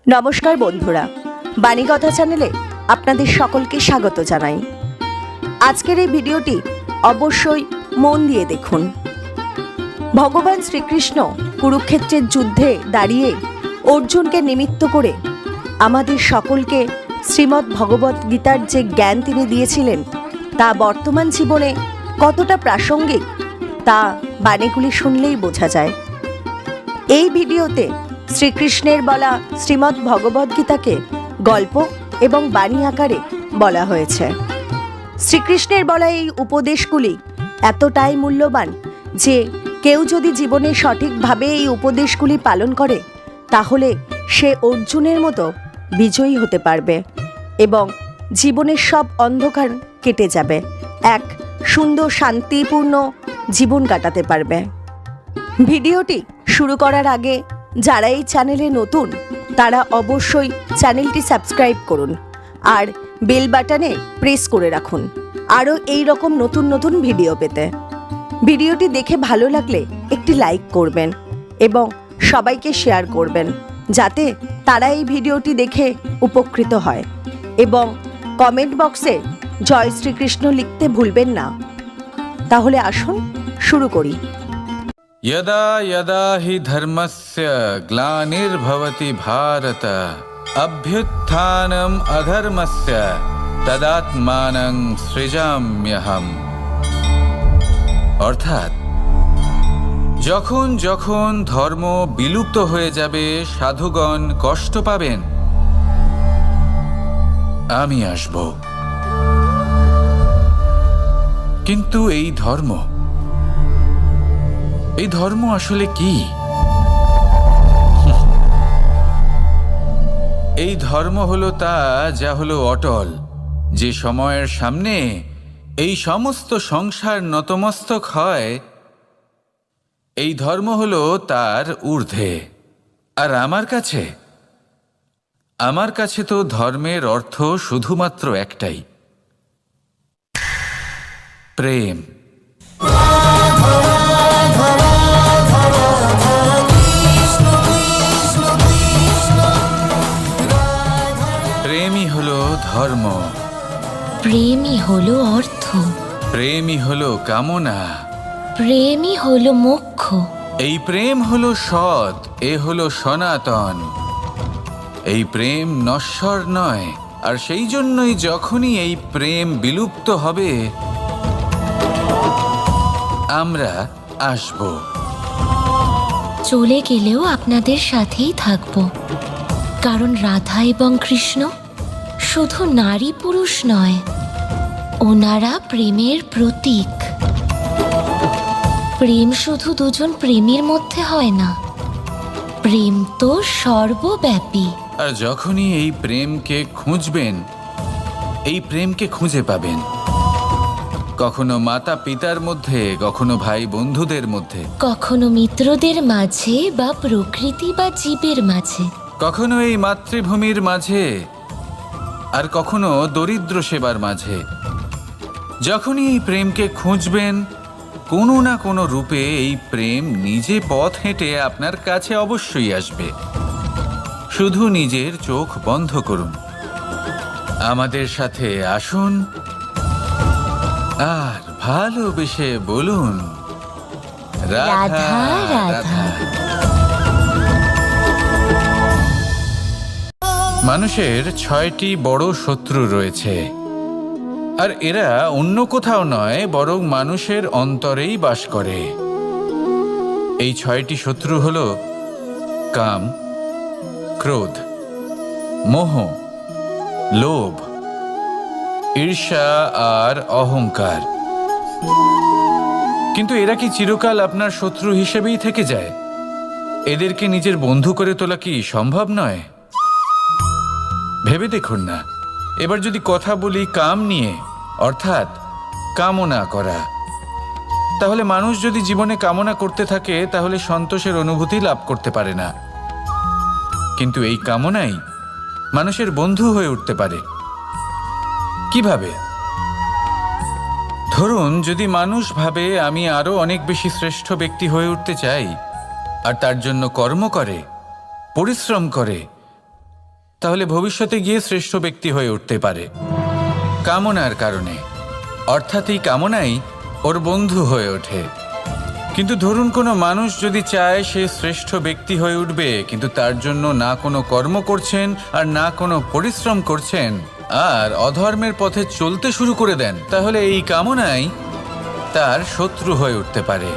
নমস্কার বন্ধুরা, বাণীকথা চ্যানেলে আপনাদের সকলকে স্বাগত জানাই। আজকের এই ভিডিওটি অবশ্যই মন দিয়ে দেখুন। ভগবান শ্রীকৃষ্ণ কুরুক্ষেত্রের যুদ্ধে দাঁড়িয়ে অর্জুনকে নিমিত্ত করে আমাদের সকলকে শ্রীমদ্ ভগবত গীতার যে জ্ঞান তিনি দিয়েছিলেন তা বর্তমান জীবনে কতটা প্রাসঙ্গিক তা বাণীগুলি শুনলেই বোঝা যায়। এই ভিডিওতে শ্রীকৃষ্ণের বলা শ্রীমদ্ ভগবদ গীতাকে গল্প এবং বাণী আকারে বলা হয়েছে। শ্রীকৃষ্ণের বলা এই উপদেশগুলি এতটাই মূল্যবান যে কেউ যদি জীবনে সঠিকভাবে এই উপদেশগুলি পালন করে তাহলে সে অর্জুনের মতো বিজয়ী হতে পারবে এবং জীবনের সব অন্ধকার কেটে যাবে, এক সুন্দর শান্তিপূর্ণ জীবন কাটাতে পারবে। ভিডিওটি শুরু করার আগে যারা এই চ্যানেলে নতুন তারা অবশ্যই চ্যানেলটি সাবস্ক্রাইব করুন আর বেল বাটনে প্রেস করে রাখুন আরও এই রকম নতুন নতুন ভিডিও পেতে। ভিডিওটি দেখে ভালো লাগলে একটি লাইক করবেন এবং সবাইকে শেয়ার করবেন যাতে তারা এই ভিডিওটি দেখে উপকৃত হয়, এবং কমেন্ট বক্সে জয় শ্রীকৃষ্ণ লিখতে ভুলবেন না। তাহলে আসুন শুরু করি। यदा यदा हि धर्मस्य ग्लानिर्भवति भारत अभ्युत्थानम् अधर्मस्य तदात्मानं सृजाम्यहम्। অর্থাৎ যখন যখন ধর্ম বিলুপ্ত হয়ে যাবে, সাধুগণ কষ্ট পাবেন, আমি আসব। কিন্তু এই ধর্ম আসলে কি? এই ধর্ম হলো তা যা হলো অটল, যে সময়ের সামনে এই সমস্ত সংসার নতমস্তক হয়। এই ধর্ম হলো তার ঊর্ধ্বে। আর আমার কাছে তো ধর্মের অর্থ শুধুমাত্র একটাই, প্রেম। প্রেমই হলো ধর্ম, প্রেমই হলো অর্থ, প্রেমই হলো কামনা, প্রেমই হলো মোক্ষ। এই প্রেম হলো সৎ, এ হলো সনাতন। এই প্রেম নশ্বর নয়, আর সেই জন্যই যখনই এই প্রেম বিলুপ্ত হবে আমরা আসব। চলে গেলেও আপনাদের সাথেই থাকব, কারণ রাধা এবং কৃষ্ণ শুধু নারী পুরুষ নয়, ওনারা প্রেমের প্রতীক। প্রেম শুধু দুজন প্রেমীর মধ্যে হয় না, প্রেম তো সর্বব্যাপী। আর যখনই এই প্রেমকে খুঁজবেন, এই প্রেমকে খুঁজে পাবেন। কখনো মাতা পিতার মধ্যে, কখনো ভাই বন্ধুদের মধ্যে, কখনো মিত্রদের মাঝে বা প্রকৃতি বা জীবের মাঝে, কখনো এই মাতৃভূমির মাঝে, আর কখনো দরিদ্র সেবার মাঝে। যখনই এই প্রেমকে খুঁজবেন, কোনো না কোনো রূপে এই প্রেম নিজে পথ হেঁটে আপনার কাছে অবশ্যই আসবে। শুধু নিজের চোখ বন্ধ করুন, আমাদের সাথে আসুন আর ভালোবেসে বলুন রাধা রাধা। মানুষের 6টি বড় শত্রু রয়েছে, আর এরা অন্য কোথাও নয় বরং মানুষের অন্তরেই বাস করে। এই 6টি শত্রু হল কাম, ক্রোধ, মোহ, লোভ, ঈর্ষা আর অহংকার। কিন্তু এরা কি চিরকাল আপনার শত্রু হিসেবেই থেকে যায়? এদেরকে নিজের বন্ধু করে তোলা কি সম্ভব নয়? ভেবে দেখুন না। এবার যদি কথা বলি কাম নিয়ে, অর্থাৎ কামনা করা, তাহলে মানুষ যদি জীবনে কামনা করতে থাকে তাহলে সন্তোষের অনুভূতি লাভ করতে পারে না। কিন্তু এই কামনাই মানুষের বন্ধু হয়ে উঠতে পারে। কিভাবে? ধরুন, যদি মানুষ ভাবে আমি আরো অনেক বেশি শ্রেষ্ঠ ব্যক্তি হয়ে উঠতে চাই, আর তার জন্য কর্ম করে, পরিশ্রম করে, তাহলে ভবিষ্যতে গিয়ে শ্রেষ্ঠ ব্যক্তি হয়ে উঠতে পারে কামনার কারণে, অর্থাৎ এই কামনাই ওর বন্ধু হয়ে ওঠে। কিন্তু ধরুন কোনো মানুষ যদি চায় সে শ্রেষ্ঠ ব্যক্তি হয়ে উঠবে, কিন্তু তার জন্য না কোনো কর্ম করছেন আর না কোনো পরিশ্রম করছেন, আর অধর্মের পথে চলতে শুরু করে দেন, তাহলে এই কামনাই তার শত্রু হয়ে উঠতে পারে।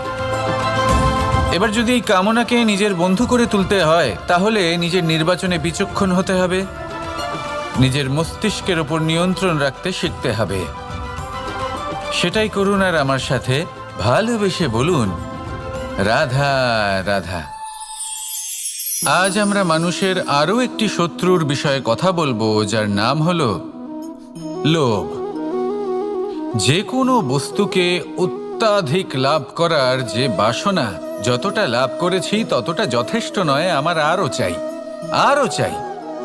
এবার যদি এই কামনাকে নিজের বন্ধু করে তুলতে হয়, তাহলে নিজের নির্বাচনে বিচক্ষণ হতে হবে, নিজের মস্তিষ্কের ওপর নিয়ন্ত্রণ রাখতে শিখতে হবে। সেটাই করুন আর আমার সাথে ভালোবেসে বলুন, রাধা রাধা। আজ আমরা মানুষের আরও একটি শত্রুর বিষয়ে কথা বলবো, যার নাম হলো লোভ। যে কোনো বস্তুকে অত্যাধিক লাভ করার যে বাসনা, যতটা লাভ করেছি ততটা যথেষ্ট নয়, আমার আরও চাই, আরও চাই,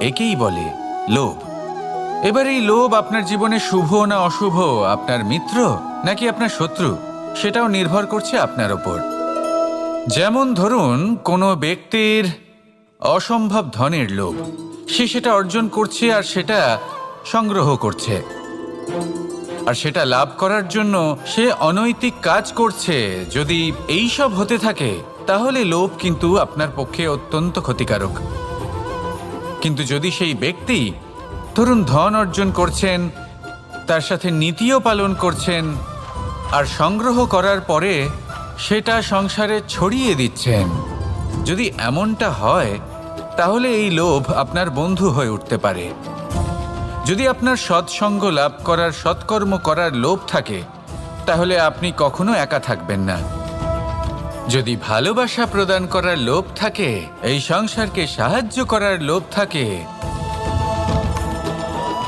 একেই বলে লোভ। এবার এই লোভ আপনার জীবনে শুভ না অশুভ, আপনার মিত্র নাকি আপনার শত্রু, সেটাও নির্ভর করছে আপনার ওপর। যেমন ধরুন কোনো ব্যক্তির অসম্ভব ধনের লোভ, সে সেটা অর্জন করছে আর সেটা সংগ্রহ করছে, আর সেটা লাভ করার জন্য সে অনৈতিক কাজ করছে। যদি এই সব হতে থাকে তাহলে লোভ কিন্তু আপনার পক্ষে অত্যন্ত ক্ষতিকারক। কিন্তু যদি সেই ব্যক্তি ধরুন ধন অর্জন করছেন, তার সাথে নীতিও পালন করছেন, আর সংগ্রহ করার পরে সেটা সংসারে ছড়িয়ে দিচ্ছেন, যদি এমনটা হয় তাহলে এই লোভ আপনার বন্ধু হয়ে উঠতে পারে। যদি আপনার সৎসঙ্গ লাভ করার, সৎকর্ম করার লোভ থাকে, তাহলে আপনি কখনো একা থাকবেন না। যদি ভালোবাসা প্রদান করার লোভ থাকে, এই সংসারকে সাহায্য করার লোভ থাকে,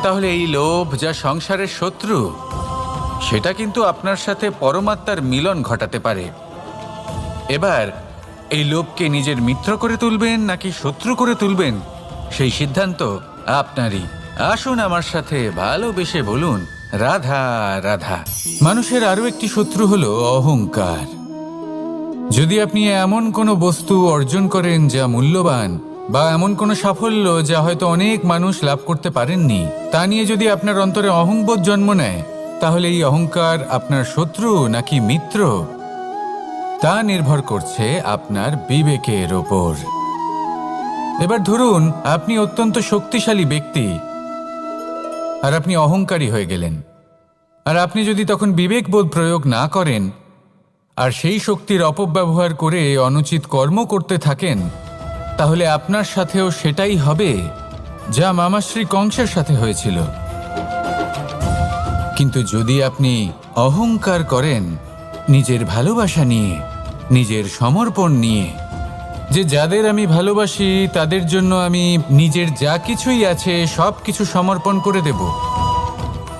তাহলে এই লোভ যা সংসারের শত্রু, সেটা কিন্তু আপনার সাথে পরমাত্মার মিলন ঘটাতে পারে। এবার এই লোভকে নিজের মিত্র করে তুলবেন নাকি শত্রু করে তুলবেন, সেই সিদ্ধান্ত আপনারই। আসুন আমার সাথে ভালোবেসে বলুন, রাধা রাধা। মানুষের আরো একটি শত্রু হলো অহংকার। যদি আপনি এমন কোনো বস্তু অর্জন করেন যা মূল্যবান, বা এমন কোনো সাফল্য যা হয়তো অনেক মানুষ লাভ করতে পারেননি, তা নিয়ে যদি আপনার অন্তরে অহংবোধ জন্ম নেয়, তাহলে এই অহংকার আপনার শত্রু নাকি মিত্র, তা নির্ভর করছে আপনার বিবেকের ওপর। এবার ধরুন আপনি অত্যন্ত শক্তিশালী ব্যক্তি আর আপনি অহংকারী হয়ে গেলেন, আর আপনি যদি তখন বিবেকবোধ প্রয়োগ না করেন আর সেই শক্তির অপব্যবহার করে অনুচিত কর্ম করতে থাকেন, তাহলে আপনার সাথেও সেটাই হবে যা মামাশ্রী কংসের সাথে হয়েছিল। কিন্তু যদি আপনি অহংকার করেন নিজের ভালোবাসা নিয়ে, নিজের সমর্পণ নিয়ে, যে যাদের আমি ভালোবাসি তাদের জন্য আমি নিজের যা কিছুই আছে সব কিছু সমর্পণ করে দেব,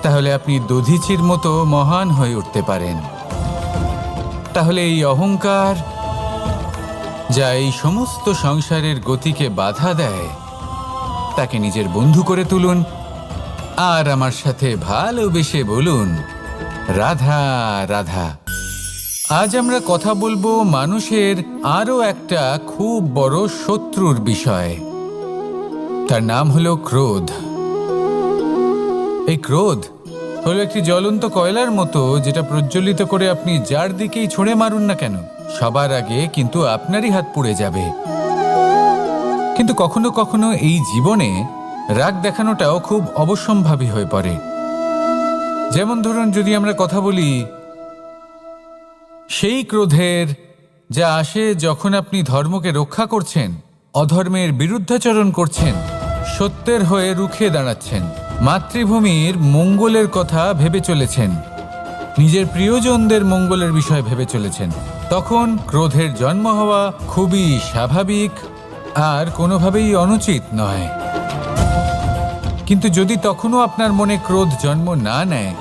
তাহলে আপনি দধিচির মতো মহান হয়ে উঠতে পারেন। তাহলে এই অহংকার যা এই সমস্ত সংসারের গতিকে বাধা দেয়, তাকে নিজের বন্ধু করে তুলুন আর আমার সাথে ভালোবেসে বলুন, রাধা রাধা। আজ আমরা কথা বলবো মানুষের আরো একটা খুব বড় শত্রুর বিষয়। তার নাম হলো ক্রোধ। এই ক্রোধ হলো একটি জ্বলন্ত কয়লার মতো, যেটা প্রজ্বলিত করে আপনি যার দিকেই ছুঁড়ে মারুন না কেন, সবার আগে কিন্তু আপনারই হাত পুড়ে যাবে। কিন্তু কখনো কখনো এই জীবনে রাগ দেখানোটাও খুব অবশ্যম্ভাবী হয়ে পড়ে। যেমন ধরুন যদি আমরা কথা বলি সেই ক্রোধের যা আসে যখন আপনি ধর্মকে রক্ষা করছেন, অধর্মের বিরুদ্ধাচরণ করছেন, সত্যের হয়ে রুখে দাঁড়াচ্ছেন, মাতৃভূমির মঙ্গলের কথা ভেবে চলেছেন, নিজের প্রিয়জনদের মঙ্গলের বিষয় ভেবে চলেছেন, তখন ক্রোধের জন্ম হওয়া খুবই স্বাভাবিক আর কোনোভাবেই অনুচিত নয়। কিন্তু যদি তখনও আপনার মনে ক্রোধ জন্ম না নেয়,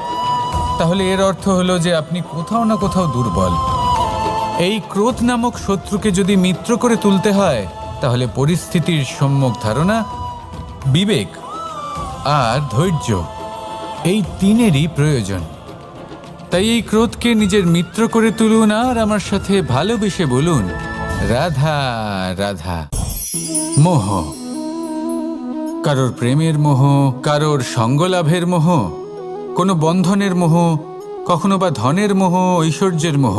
তাহলে এর অর্থ হলো যে আপনি কোথাও না কোথাও দুর্বল। এই ক্রোধ নামক শত্রুকে যদি মিত্র করে তুলতে হয়, তাহলে পরিস্থিতির সম্যক ধারণা, বিবেক আর ধৈর্য, এই তিনেরই প্রয়োজন। তাই এই ক্রোধকে নিজের মিত্র করে তুলুন আর আমার সাথে ভালোবেসে বলুন, রাধা রাধা। মোহ, কারোর প্রেমের মোহ, কারোর সঙ্গলাভের মোহ, কোনো বন্ধনের মোহ, কখনো বা ধনের মোহ, ঐশ্বর্যের মোহ।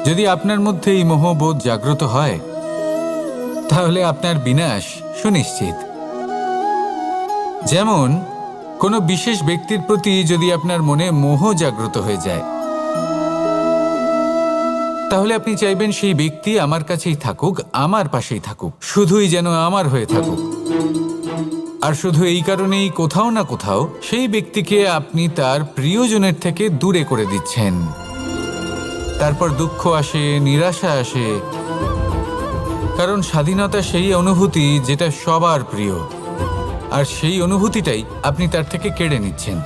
যদি আপনার মধ্যে এই মোহবোধ জাগ্রত হয় তাহলে আপনার বিনাশ সুনিশ্চিত। যেমন কোনো বিশেষ ব্যক্তির প্রতি যদি আপনার মনে মোহ জাগ্রত হয়ে যায়, তাহলে আপনি চাইবেন সেই ব্যক্তি আমার কাছেই থাকুক, আমার পাশেই থাকুক, শুধুই যেন আমার হয়ে থাকুক। আর শুধু এই কারণেই কোথাও না কোথাও সেই ব্যক্তিকে আপনি তার প্রিয়জনের থেকে দূরে করে দিচ্ছেন। তারপর দুঃখ আসে, নিরাশা আসে, কারণ স্বাধীনতা সেই অনুভূতি যেটা সবার প্রিয়, আর সেই অনুভূতিটাই আপনি তার থেকে কেড়ে নিচ্ছেন।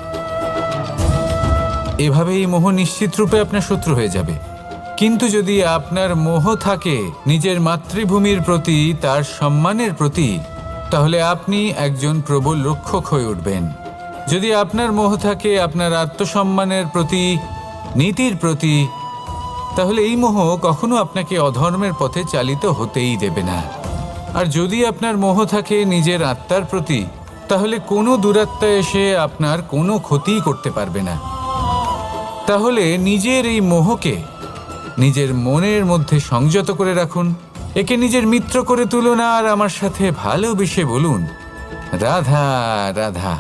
এভাবে এই মোহ নিশ্চিত রূপে আপনার শত্রু হয়ে যাবে। কিন্তু যদি আপনার মোহ থাকে নিজের মাতৃভূমির প্রতি, তার সম্মানের প্রতি, তাহলে আপনি একজন প্রবল রক্ষক হয়ে উঠবেন। যদি আপনার মোহ থাকে আপনার আত্মসম্মানের প্রতি, নীতির প্রতি, তাহলে এই মোহ কখনো আপনাকে অধর্মের পথে চালিত হতেই দেবে না। আর যদি আপনার মোহ থাকে নিজের আত্মার প্রতি, তাহলে কোনো দুরাত্মা এসে আপনার কোনো ক্ষতিই করতে পারবে না। তাহলে নিজের এই মোহকে নিজের মনের মধ্যে সংযত করে রাখুন, একে নিজের মিত্র করে তুলুন, আর আমার সাথে ভালোবেসে বলুন, রাধা রাধা।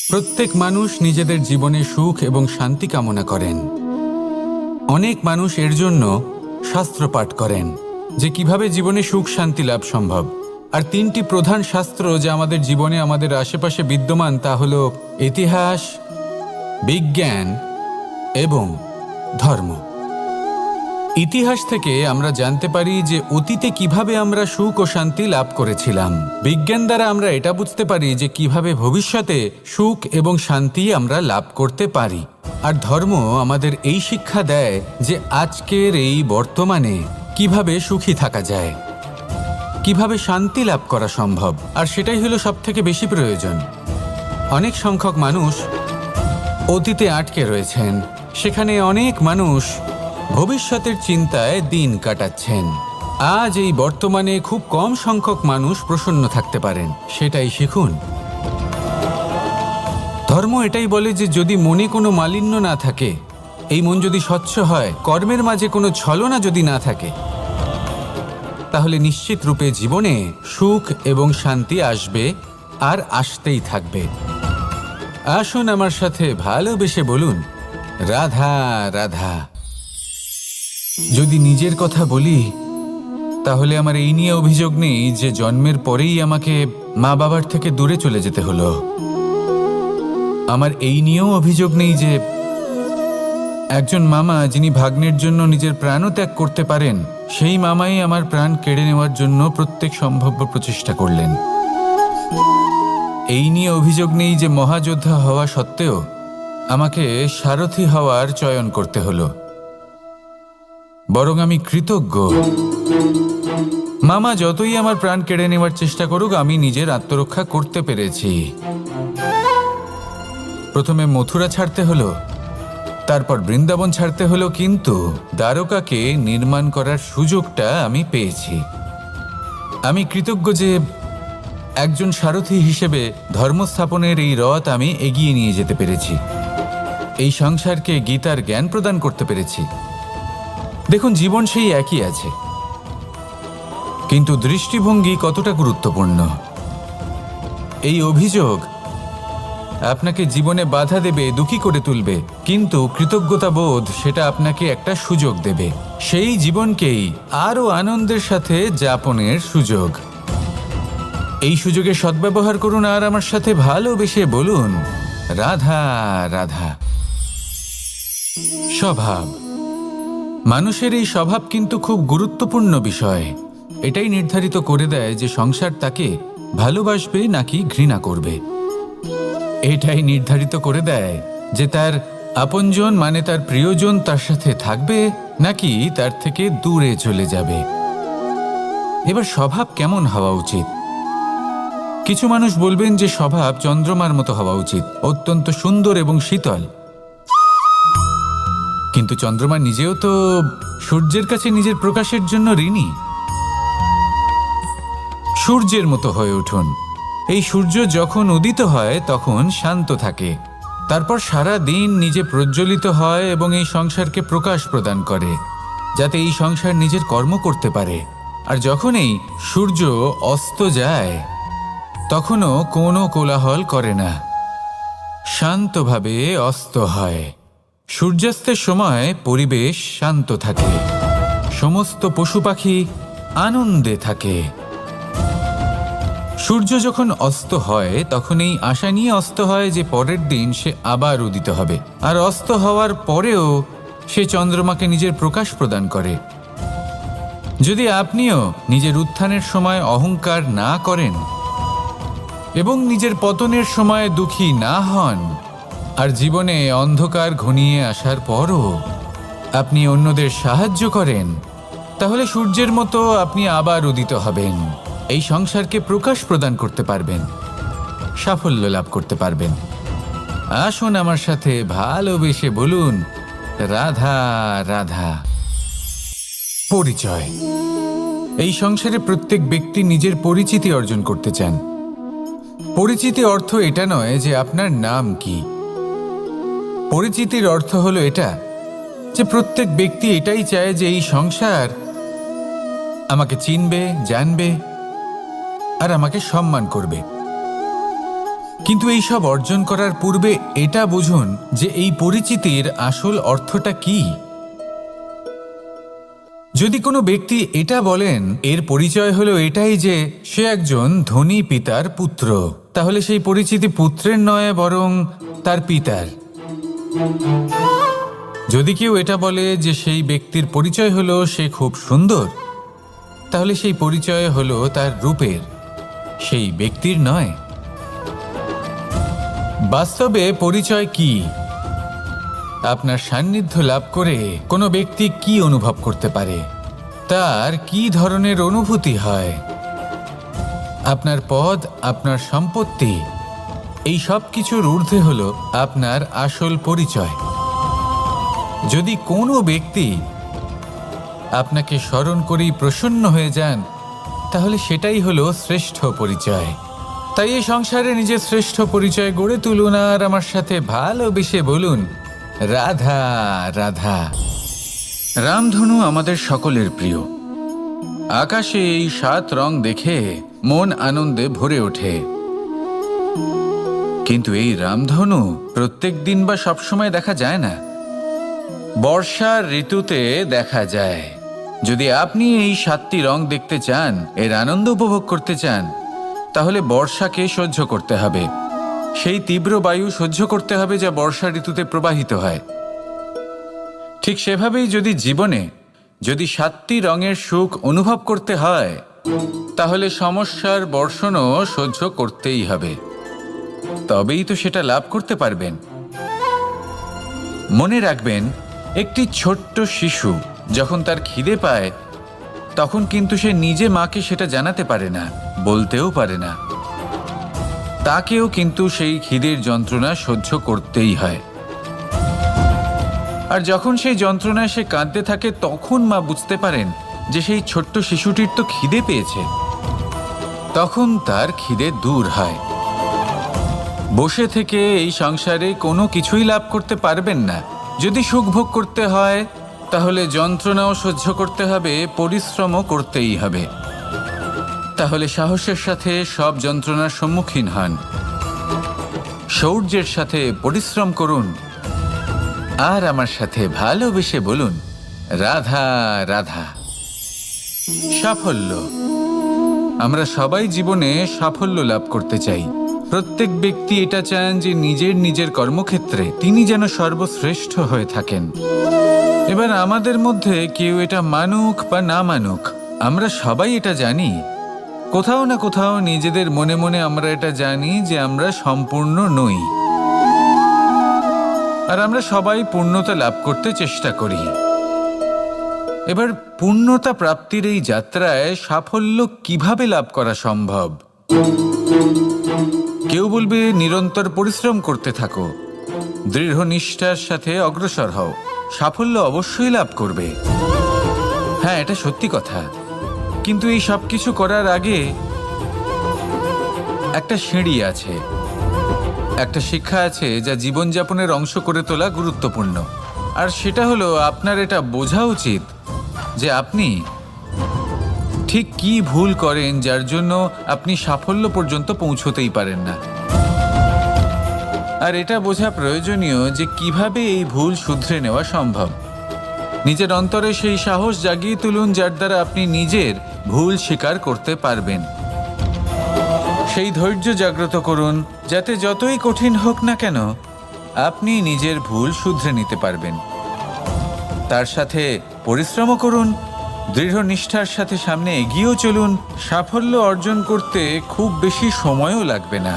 প্রত্যেক মানুষ নিজেদের জীবনে সুখ এবং শান্তি কামনা করেন। অনেক মানুষ এর জন্য শাস্ত্র পাঠ করেন যে কিভাবে জীবনে সুখ শান্তি লাভ সম্ভব। আর তিনটি প্রধান শাস্ত্র যা আমাদের জীবনে আমাদের আশেপাশে বিদ্যমান তা হল ইতিহাস, বিজ্ঞান এবং ধর্ম। ইতিহাস থেকে আমরা জানতে পারি যে অতীতে কিভাবে আমরা সুখ ও শান্তি লাভ করেছিলাম। বিজ্ঞান দ্বারা আমরা এটা বুঝতে পারি যে কিভাবে ভবিষ্যতে সুখ এবং শান্তি আমরা লাভ করতে পারি। আর ধর্ম আমাদের এই শিক্ষা দেয় যে আজকের এই বর্তমানে কিভাবে সুখী থাকা যায়, কিভাবে শান্তি লাভ করা সম্ভব। আর সেটাই হলো সবথেকে বেশি প্রয়োজন। অনেক সংখ্যক মানুষ অতীতে আটকে রয়েছেন, সেখানে অনেক মানুষ ভবিষ্যতের চিন্তায় দিন কাটাচ্ছেন। আজ এই বর্তমানে খুব কম সংখ্যক মানুষ প্রসন্ন থাকতে পারেন, সেটাই শিখুন। ধর্ম এটাই বলে যে যদি মনে কোনো মালিন্য না থাকে, এই মন যদি স্বচ্ছ হয়, কর্মের মাঝে কোনো ছলনা যদি না থাকে, তাহলে নিশ্চিত রূপে জীবনে সুখ এবং শান্তি আসবে আর আসতেই থাকবে। আসুন আমার সাথে ভালোবেসে বলুন, রাধা রাধা। যদি নিজের কথা বলি তাহলে আমার এই নিয়ে অভিযোগ নেই যে জন্মের পরেই আমাকে মা বাবার থেকে দূরে চলে যেতে হলো। আমার এই নিয়েও অভিযোগ নেই যে একজন মামা যিনি ভাগ্নের জন্য নিজের প্রাণও ত্যাগ করতে পারেন, সেই মামাই আমার প্রাণ কেড়ে নেওয়ার জন্য প্রত্যেক সম্ভাব্য প্রচেষ্টা করলেন। এই নিয়ে অভিযোগ নেই যে মহাযোদ্ধা হওয়া সত্ত্বেও আমাকে সারথি হওয়ার চয়ন করতে হলো। বরং আমি কৃতজ্ঞ। মামা যতই আমার প্রাণ কেড়ে নেওয়ার চেষ্টা করুক, আমি নিজের আত্মরক্ষা করতে পেরেছি। প্রথমে মথুরা ছাড়তে হলো, তারপর বৃন্দাবন ছাড়তে হলো, কিন্তু দ্বারকাকে নির্মাণ করার সুযোগটা আমি পেয়েছি। আমি কৃতজ্ঞ যে একজন সারথি হিসেবে ধর্মস্থাপনের এই রথ আমি এগিয়ে নিয়ে যেতে পেরেছি, এই সংসারকে গীতার জ্ঞান প্রদান করতে পেরেছি। দেখুন, জীবন সেই একই আছে, কিন্তু দৃষ্টিভঙ্গি কতটা গুরুত্বপূর্ণ। এই অভিযোগ আপনাকে জীবনে বাধা দেবে, দুঃখী করে তুলবে, কিন্তু কৃতজ্ঞতা বোধ সেটা আপনাকে একটা সুযোগ দেবে, সেই জীবনকেই আরো আনন্দের সাথে যাপনের সুযোগ। এই সুযোগে সদ্ব্যবহার করুন আর আমার সাথে ভালোবেসে বলুন, রাধা রাধা। স্বভাব, মানুষের এই স্বভাব কিন্তু খুব গুরুত্বপূর্ণ বিষয়। এটাই নির্ধারিত করে দেয় যে সংসার তাকে ভালোবাসবে নাকি ঘৃণা করবে। এটাই নির্ধারিত করে দেয় যে তার আপনজন মানে তার প্রিয়জন তার সাথে থাকবে নাকি তার থেকে দূরে চলে যাবে। এবার স্বভাব কেমন হওয়া উচিত? কিছু মানুষ বলবেন যে স্বভাব চন্দ্রমার মতো হওয়া উচিত, অত্যন্ত সুন্দর এবং শীতল। কিন্তু চন্দ্রমা নিজেও তো সূর্যের কাছে নিজের প্রকাশের জন্য ঋণী। সূর্যের মতো হয়ে উঠুন, এই সূর্য যখন উদিত হয় তখন শান্ত থাকে, তারপর সারা দিন নিজে প্রজ্বলিত হয় এবং এই সংসারকে প্রকাশ প্রদান করে, যাতে এই সংসার নিজের কর্ম করতে পারে। আর যখন এই সূর্য অস্ত যায় তখনও কোনো কোলাহল করে না, শান্তভাবে অস্ত হয়। সূর্যাস্তের সময় পরিবেশ শান্ত থাকে, সমস্ত পশু পাখি আনন্দে থাকে। সূর্য যখন অস্ত হয় তখন এই আশা নিয়ে অস্ত হয় যে পরের দিন সে আবার উদিত হবে, আর অস্ত হওয়ার পরেও সে চন্দ্রমাকে নিজের প্রকাশ প্রদান করে। যদি আপনিও নিজের উত্থানের সময় অহংকার না করেন এবং নিজের পতনের সময় দুঃখী না হন, আর জীবনে অন্ধকার ঘনিয়ে আসার পরও আপনি অন্যদের সাহায্য করেন, তাহলে সূর্যের মতো আপনি আবার উদিত হবেন, এই সংসারকে প্রকাশ প্রদান করতে পারবেন, সাফল্য লাভ করতে পারবেন। আসুন আমার সাথে ভালোবেসে বলুন, রাধা রাধা। পরিচয়। এই সংসারে প্রত্যেক ব্যক্তি নিজের পরিচিতি অর্জন করতে চান। পরিচিতি অর্থ এটা নয় যে আপনার নাম কি। পরিচিতির অর্থ হলো এটা যে প্রত্যেক ব্যক্তি এটাই চায় যে এই সংসার আমাকে চিনবে, জানবে আর আমাকে সম্মান করবে। কিন্তু এই সব অর্জন করার পূর্বে এটা বুঝুন যে এই পরিচিতির আসল অর্থটা কি। যদি কোনো ব্যক্তি এটা বলেন এর পরিচয় হলো এটাই যে সে একজন ধনী পিতার পুত্র, তাহলে সেই পরিচিতি পুত্রের নয় বরং তার পিতার। যদি কেউ এটা বলে যে সেই ব্যক্তির পরিচয় হলো সে খুব সুন্দর, তাহলে সেই পরিচয় হলো তার রূপের, সেই ব্যক্তির নয়। বাস্তবে পরিচয় কি? আপনার সান্নিধ্য লাভ করে কোনো ব্যক্তি কি অনুভব করতে পারে, তার কি ধরনের অনুভূতি হয়, আপনার পদ, আপনার সম্পত্তি, এই সব কিছুর ঊর্ধ্বে হলো আপনার আসল পরিচয়। যদি কোনো ব্যক্তি আপনাকে স্মরণ করেই প্রসন্ন হয়ে যান, তাহলে সেটাই হলো শ্রেষ্ঠ পরিচয়। তাই এই সংসারে নিজের শ্রেষ্ঠ পরিচয় গড়ে তুলুন আর আমার সাথে ভালোবেসে বলুন, রাধা রাধা। রামধনু আমাদের সকলের প্রিয়। আকাশে এই 7 রং দেখে মন আনন্দে ভরে ওঠে। কিন্তু এই রামধনু প্রত্যেক দিন বা সবসময় দেখা যায় না, বর্ষার ঋতুতে দেখা যায়। যদি আপনি এই 7টি রং দেখতে চান, এর আনন্দ উপভোগ করতে চান, তাহলে বর্ষাকে সহ্য করতে হবে, সেই তীব্র বায়ু সহ্য করতে হবে যা বর্ষা ঋতুতে প্রবাহিত হয়। ঠিক সেভাবেই যদি জীবনে 7টি রঙের সুখ অনুভব করতে হয়, তাহলে সমস্যার বর্ষণও সহ্য করতেই হবে, তবেই তো সেটা লাভ করতে পারবেন। মনে রাখবেন, একটি ছোট্ট শিশু যখন তার খিদে পায় তখন কিন্তু সে নিজে মাকে সেটা জানাতে পারে না, বলতেও পারে না। তাকেও কিন্তু সেই খিদের যন্ত্রণা সহ্য করতেই হয়। আর যখন সেই যন্ত্রণায় সে কাঁদতে থাকে তখন মা বুঝতে পারেন যে সেই ছোট্ট শিশুটির তো খিদে পেয়েছে, তখন তার খিদে দূর হয়। বসে থেকে এই সংসারে কোনো কিছুই লাভ করতে পারবেন না। যদি সুখ ভোগ করতে হয় তাহলে যন্ত্রণাও সহ্য করতে হবে, পরিশ্রমও করতেই হবে। তাহলে সাহসের সাথে সব যন্ত্রণার সম্মুখীন হন, শৌর্যের সাথে পরিশ্রম করুন আর আমার সাথে ভালোবেসে বলুন, রাধা রাধা। সাফল্য। আমরা সবাই জীবনে সাফল্য লাভ করতে চাই। প্রত্যেক ব্যক্তি এটা চান যে নিজের কর্মক্ষেত্রে তিনি যেন সর্বশ্রেষ্ঠ হয়ে থাকেন। এবার আমাদের মধ্যে কেউ এটা মানুক বা না মানুক, আমরা সবাই এটা জানি, কোথাও না কোথাও নিজেদের মনে মনে আমরা এটা জানি যে আমরা সম্পূর্ণ নই, আর আমরা সবাই পূর্ণতা লাভ করতে চেষ্টা করি। এবার পূর্ণতা প্রাপ্তির এই যাত্রায় সাফল্য কিভাবে লাভ করা সম্ভব? কেউ বলবে নিরন্তর পরিশ্রম করতে থাকো, দৃঢ় নিষ্ঠার সাথে অগ্রসর হও, সাফল্য অবশ্যই লাভ করবে। হ্যাঁ, এটা সত্যি কথা। কিন্তু এই সব কিছু করার আগে একটা সিঁড়ি আছে, একটা শিক্ষা আছে যা জীবনযাপনের অংশ করে তোলা গুরুত্বপূর্ণ। আর সেটা হলো আপনার এটা বোঝা উচিত যে আপনি ঠিক কি ভুল করেন যার জন্য আপনি সাফল্য পর্যন্ত পৌঁছতেই পারেন না। আর এটা বোঝা প্রয়োজনীয় যে কিভাবে এই ভুল শুধরে নেওয়া সম্ভব। নিজের অন্তরে সেই সাহস জাগিয়ে তুলুন যার দ্বারা আপনি নিজের ভুল স্বীকার করতে পারবেন। সেই ধৈর্য জাগ্রত করুন যাতে যতই কঠিন হোক না কেন আপনি নিজের ভুল শুধরে নিতে পারবেন। তার সাথে পরিশ্রমও করুন, দৃঢ় নিষ্ঠার সাথে সামনে এগিয়েও চলুন। সাফল্য অর্জন করতে খুব বেশি সময়ও লাগবে না।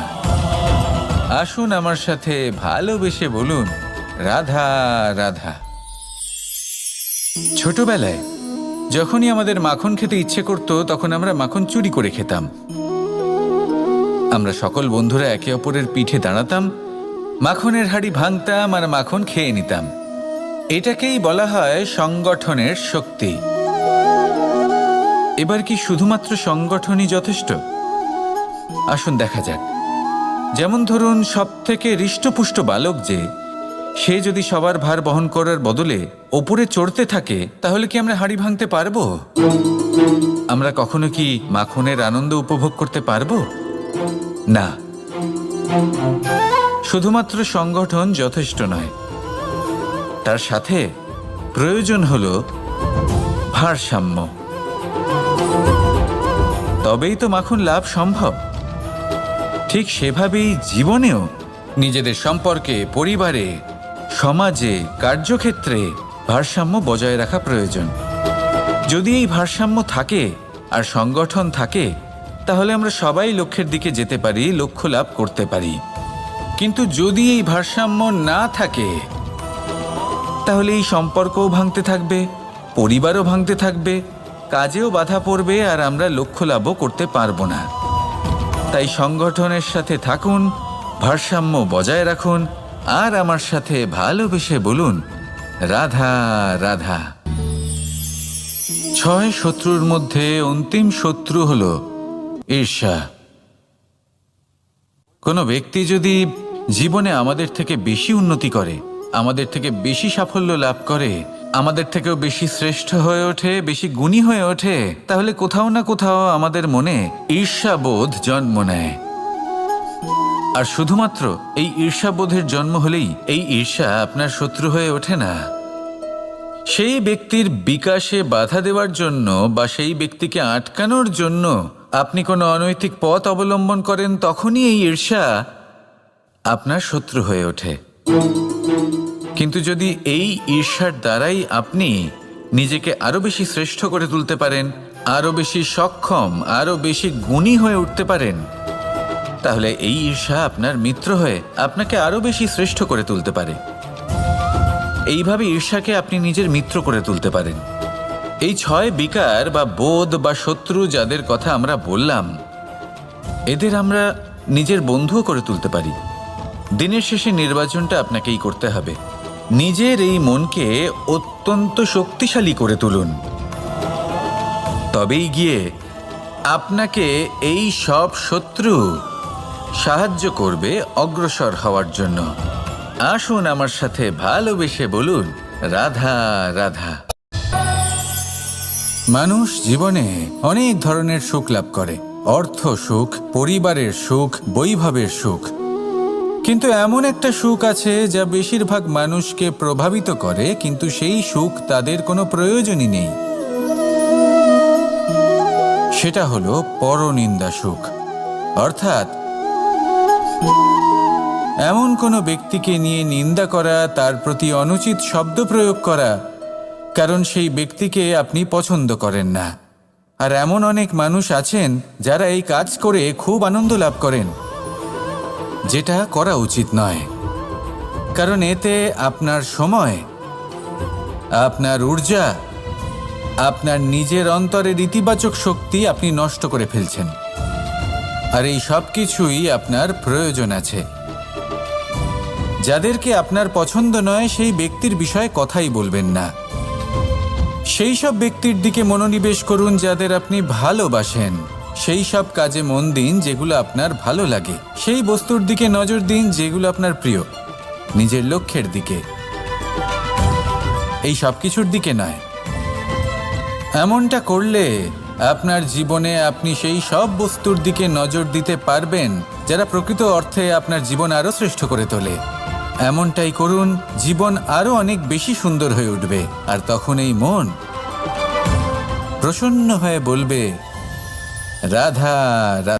আসুন আমার সাথে ভালোবেসে বলুন, রাধা রাধা। ছোটবেলায় যখনই আমাদের মাখন খেতে ইচ্ছে করত তখন আমরা মাখন চুরি করে খেতাম। আমরা সকল বন্ধুরা একে অপরের পিঠে দাঁড়াতাম, মাখনের হাঁড়ি ভাঙতাম আর মাখন খেয়ে নিতাম। এটাকেই বলা হয় সংগঠনের শক্তি। এবার কি শুধুমাত্র সংগঠনই যথেষ্ট? আসুন দেখা যাক। যেমন ধরুন, সবথেকে হৃষ্টপুষ্ট বালক যে, সে যদি সবার ভার বহন করার বদলে ওপরে চড়তে থাকে তাহলে কি আমরা হাঁড়ি ভাঙতে পারবো? আমরা কখনো কি মাখনের আনন্দ উপভোগ করতে পারবো? না। শুধুমাত্র সংগঠন যথেষ্ট নয়, তার সাথে প্রয়োজন হলো ভারসাম্য। তবেই তো মাখন লাভ সম্ভব। ঠিক সেভাবেই জীবনেও নিজেদের সম্পর্কে, পরিবারে, সমাজে, কার্যক্ষেত্রে ভারসাম্য বজায় রাখা প্রয়োজন। যদি এই ভারসাম্য থাকে আর সংগঠন থাকে তাহলে আমরা সবাই লক্ষ্যের দিকে যেতে পারি, লক্ষ্য লাভ করতে পারি। কিন্তু যদি এই ভারসাম্য না থাকে তাহলে এই সম্পর্কও ভাঙতে থাকবে, পরিবারও ভাঙতে থাকবে, কাজেও বাধা পড়বে আর আমরা লক্ষ্য লাভও করতে পারবো না। তাই সংগঠনের সাথে থাকুন, ভারসাম্য বজায় রাখুন আর আমার সাথে ভালোবেসে বলুন, রাধা রাধা। 6 শত্রুর মধ্যে অন্তিম শত্রু হলো ঈর্ষা। কোনো ব্যক্তি যদি জীবনে আমাদের থেকে বেশি উন্নতি করে, আমাদের থেকে বেশি সাফল্য লাভ করে, আমাদের থেকেও বেশি শ্রেষ্ঠ হয়ে ওঠে, বেশি গুণী হয়ে ওঠে, তাহলে কোথাও না কোথাও আমাদের মনে ঈর্ষাবোধ জন্ম নেয়। আর শুধুমাত্র এই ঈর্ষাবোধের জন্ম হলেই এই ঈর্ষা আপনার শত্রু হয়ে ওঠে না। সেই ব্যক্তির বিকাশে বাধা দেওয়ার জন্য বা সেই ব্যক্তিকে আটকানোর জন্য আপনি কোনো অনৈতিক পথ অবলম্বন করেন, তখনই এই ঈর্ষা আপনার শত্রু হয়ে ওঠে। কিন্তু যদি এই ঈর্ষার দ্বারাই আপনি নিজেকে আরো বেশি শ্রেষ্ঠ করে তুলতে পারেন, আরো বেশি সক্ষম, আরো বেশি গুণী হয়ে উঠতে পারেন, তাহলে এই ঈর্ষা আপনার মিত্র হয়ে আপনাকে আরো বেশি শ্রেষ্ঠ করে তুলতে পারে। এইভাবে ঈর্ষাকে আপনি নিজের মিত্র করে তুলতে পারেন। এই 6 বিকার বা বোধ বা শত্রু যাদের কথা আমরা বললাম, এদের আমরা নিজের বন্ধুও করে তুলতে পারি। দিনের শেষে নির্বাচনটা আপনাকেই করতে হবে। নিজের এই মনকে অত্যন্ত শক্তিশালী করে তুলুন, তবেই গিয়ে আপনাকে এই সব শত্রু সাহায্য করবে অগ্রসর হওয়ার জন্য। আসুন আমার সাথে ভালোবেসে বলুন, রাধা রাধা। মানুষ জীবনে অনেক ধরনের সুখ লাভ করে, অর্থ সুখ, পরিবারের সুখ, বৈভবের সুখ। কিন্তু এমন একটা সুখ আছে যা বেশিরভাগ মানুষকে প্রভাবিত করে, কিন্তু সেই সুখ তাদের কোনো প্রয়োজনই নেই। সেটা হলো পরনিন্দা সুখ। অর্থাৎ এমন কোনো ব্যক্তিকে নিয়ে নিন্দা করা, তার প্রতি অনুচিত শব্দ প্রয়োগ করা, কারণ সেই ব্যক্তিকে আপনি পছন্দ করেন না। আর এমন অনেক মানুষ আছেন যারা এই কাজ করে খুব আনন্দ লাভ করেন, যেটা করা উচিত নয়। কারণ এতে আপনার সময়, আপনার ঊর্জা, আপনার নিজের অন্তরের ইতিবাচক শক্তি আপনি নষ্ট করে ফেলছেন। আর এই সব কিছুই আপনার প্রয়োজন আছে। যাদেরকে আপনার পছন্দ নয় সেই ব্যক্তির বিষয়ে কথাই বলবেন না। সেই সব ব্যক্তির দিকে মনোনিবেশ করুন যাদের আপনি ভালোবাসেন। সেই সব কাজে মন দিন যেগুলো আপনার ভালো লাগে, সেই বস্তুর দিকে নজর দিন যেগুলো আপনার প্রিয়, নিজের লক্ষ্যের দিকে, এই সব কিছুর দিকে নয়। এমনটা করলে আপনার জীবনে আপনি সেই সব বস্তুর দিকে নজর দিতে পারবেন যারা প্রকৃত অর্থে আপনার জীবন আরো শ্রেষ্ঠ করে তোলে। এমনটাই করুন, জীবন আরো অনেক বেশি সুন্দর হয়ে উঠবে। আর তখন এই মন প্রসন্ন হয়ে বলবে, রাধা রাধা।